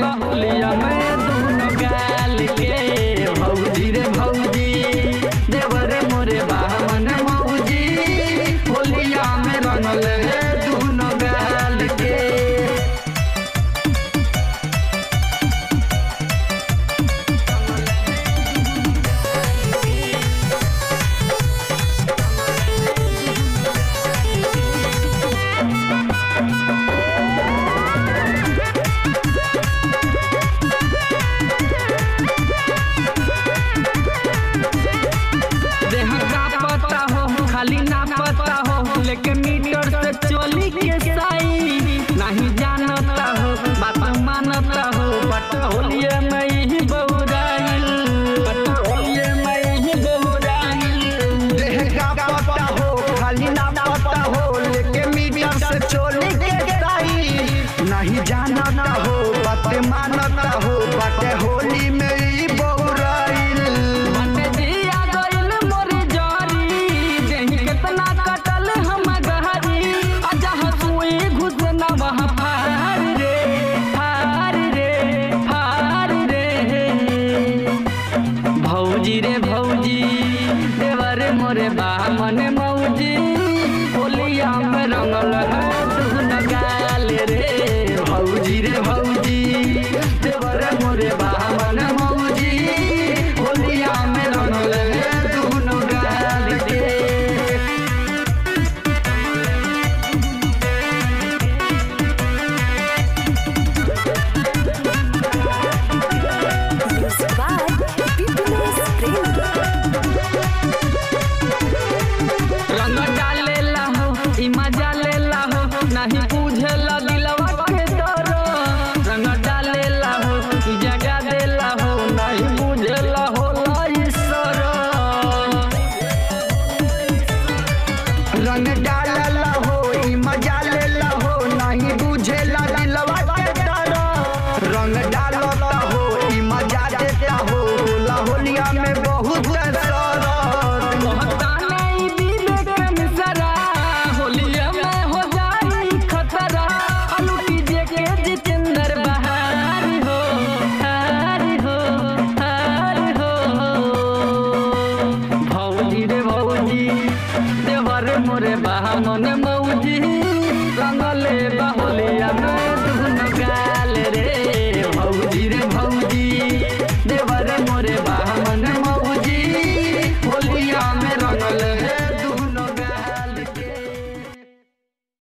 बाहुलिया में दोनों गाल के भौजी रे भौजी देवरे मोरे बामन मौजी होलिया में रंगल है दोनों गाल के। खाली ना पता हो लेकिन मीटर से चोली के साई नहीं जानता हो बात मानता हो बट होलिये में ही बहुराइल देह का पता हो खाली ना पता हो लेकिन मीटर से चोली के साई नहीं जानता हो बात मानता हो बट होली में ही बहुराइल। भौजी रे भौजी देवरे मोरे बामन मौजी होलिया में रंगल है दोनों गाल रे। भौजी रे भौजी देवरे मोरे बामन मौजी होलिया में रंगल है दोनों गाल के। मजा लेला हो नहीं बुझेला दिलवा के डर रंग डालेला हो जगह देला हो नहीं बुझेला हो ईश्वर रंग डालला हो मजा लेला हो नहीं बुझेला दिलवा के डर रंग डाल